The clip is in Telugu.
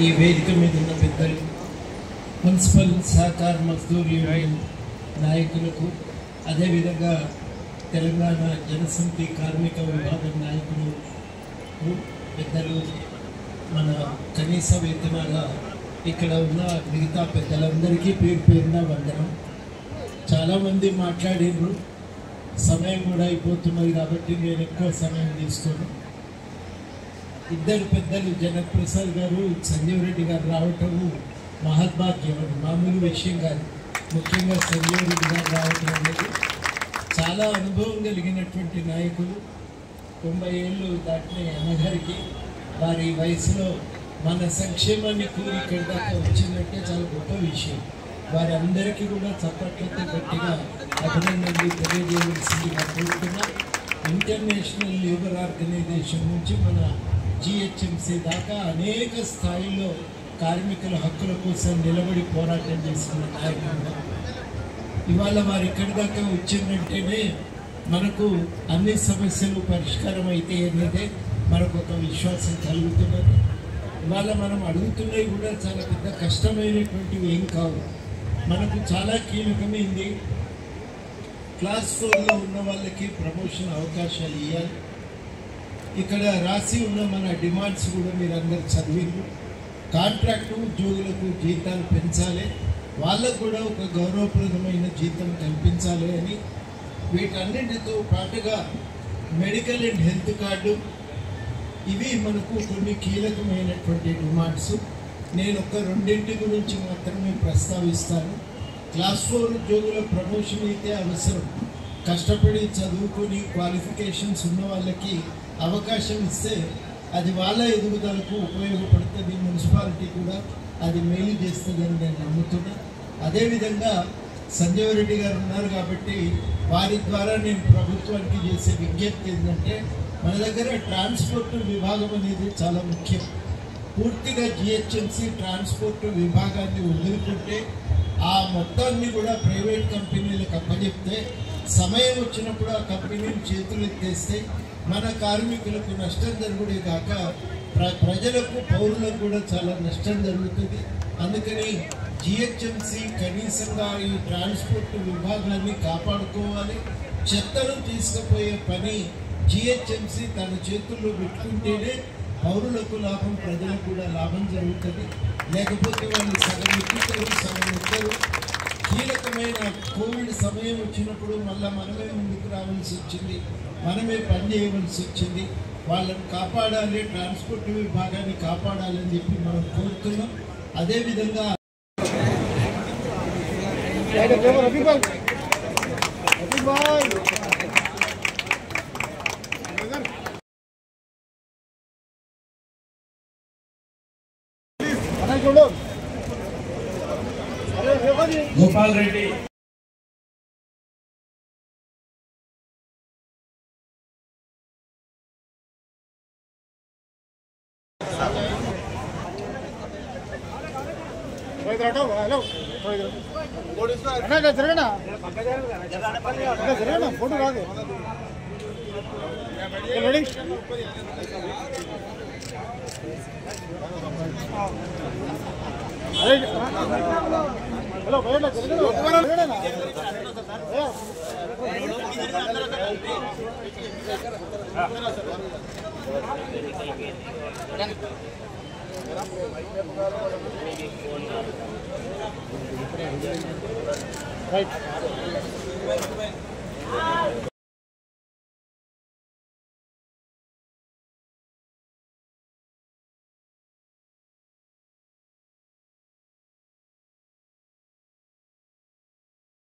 ఈ వేదిక మీద ఉన్న పెద్దలు, మున్సిపల్ సహకార మజ్దూర్ యూనియన్ నాయకులకు, అదేవిధంగా తెలంగాణ జనసమితి కార్మిక విభాగం నాయకులు, పెద్దలు, మన కనీస వేతనాల ఇక్కడ ఉన్న మిగతా పెద్దలందరికీ పేరు పేరున వందనం. చాలామంది మాట్లాడినారు, సమయం కూడా అయిపోతున్నది కాబట్టి నేను ఎక్కువ సమయం తీసుకోను. ఇద్దరు పెద్దలు జనక్ ప్రసాద్ గారు, సంజీవ్ రెడ్డి గారు రావటము మహద్భాగ్యం, మామూలు విషయం కాదు. ముఖ్యంగా సంజీవ్ రెడ్డి గారు రావటం అనేది చాలా అనుభవం కలిగినటువంటి నాయకులు. 90 ఏళ్ళు దాటిన అన్నగారికి వారి వయసులో మన సంక్షేమాన్ని కోరి ఇక్కడి దాకా వచ్చిందంటే చాలా గొప్ప విషయం. వారందరికీ కూడా చప్పట్లతో గట్టిగా అభినందనలు తెలియజేయవలసిందిగా కోరుతున్నా. ఇంటర్నేషనల్ లేబర్ ఆర్గనైజేషన్ నుంచి మన GHMC దాకా అనేక స్థాయిలో కార్మికుల హక్కుల కోసం నిలబడి పోరాటం చేస్తున్న నాయకులు. ఇవాళ వారు ఇక్కడి దాకా వచ్చిందంటేనే మనకు అన్ని సమస్యలు పరిష్కారం అయితే అనేదే మనకు ఒక విశ్వాసం కలుగుతున్నది. ఇవాళ మనం అడుగుతున్నవి కూడా చాలా పెద్ద కష్టమైనటువంటివి ఏం కావు. మనకు చాలా కీలకమైంది, క్లాస్ 4లో ఉన్న వాళ్ళకి ప్రమోషన్ అవకాశాలు ఇవ్వాలి. ఇక్కడ రాసి ఉన్న మన డిమాండ్స్ కూడా మీరు అందరు చదివింది. కాంట్రాక్టు ఉద్యోగులకు జీతాలు పెంచాలి, వాళ్ళకు కూడా ఒక గౌరవప్రదమైన జీతం కల్పించాలి అని, వీటన్నిటితో పాటుగా మెడికల్ అండ్ హెల్త్ కార్డు, ఇవి మనకు కొన్ని కీలకమైనటువంటి డిమాండ్స్. నేను ఒక రెండింటి గురించి మాత్రమే ప్రస్తావిస్తాను. క్లాస్ 4 ఉద్యోగుల ప్రమోషన్ అయితే అవసరం. కష్టపడి చదువుకొని క్వాలిఫికేషన్స్ ఉన్న వాళ్ళకి అవకాశం ఇస్తే అది వాళ్ళ ఎదుగుదలకు ఉపయోగపడుతుంది, మున్సిపాలిటీ కూడా అది మేలు చేస్తుందని నేను నమ్ముతున్నా. అదేవిధంగా సంజీవ్ రెడ్డి గారు ఉన్నారు కాబట్టి వారి ద్వారా నేను ప్రభుత్వానికి చేసే విజ్ఞప్తి ఏంటంటే, మన దగ్గర ట్రాన్స్పోర్ట్ విభాగం అనేది చాలా ముఖ్యం. పూర్తిగా GHMC ట్రాన్స్పోర్ట్ విభాగాన్ని వదులుకుంటే ఆ మొత్తాన్ని కూడా ప్రైవేట్ కంపెనీలకు అప్పచెప్తే, సమయం వచ్చినప్పుడు ఆ కంపెనీలు చేతులు ఎత్తేస్తే మన కార్మికులకు నష్టం జరుగుడే కాక ప్రజలకు, పౌరులకు కూడా చాలా నష్టం జరుగుతుంది. అందుకని GHMC కనీసంగా ఈ ట్రాన్స్పోర్ట్ విభాగాన్ని కాపాడుకోవాలి. చెత్తను తీసుకుపోయే పని GHMC తన చేతుల్లో పెట్టుకుంటేనే పౌరులకు లాభం, ప్రజలకు కూడా లాభం జరుగుతుంది. లేకపోతే వాళ్ళు సగం ఎక్కుతారు, సగం ఎక్కరు. కీలకమైన కోవిడ్ సమయం వచ్చినప్పుడు మళ్ళీ మనమే ముందుకు రావాల్సి వచ్చింది, మనమే పని చేయవలసి వచ్చింది. వాళ్ళని కాపాడాలి, ట్రాన్స్పోర్ట్ విభాగాన్ని కాపాడాలని చెప్పి మనం కోరుతున్నాం. అదేవిధంగా గోపాల్ రెడ్డి ఫోటో రాదు. Hello right.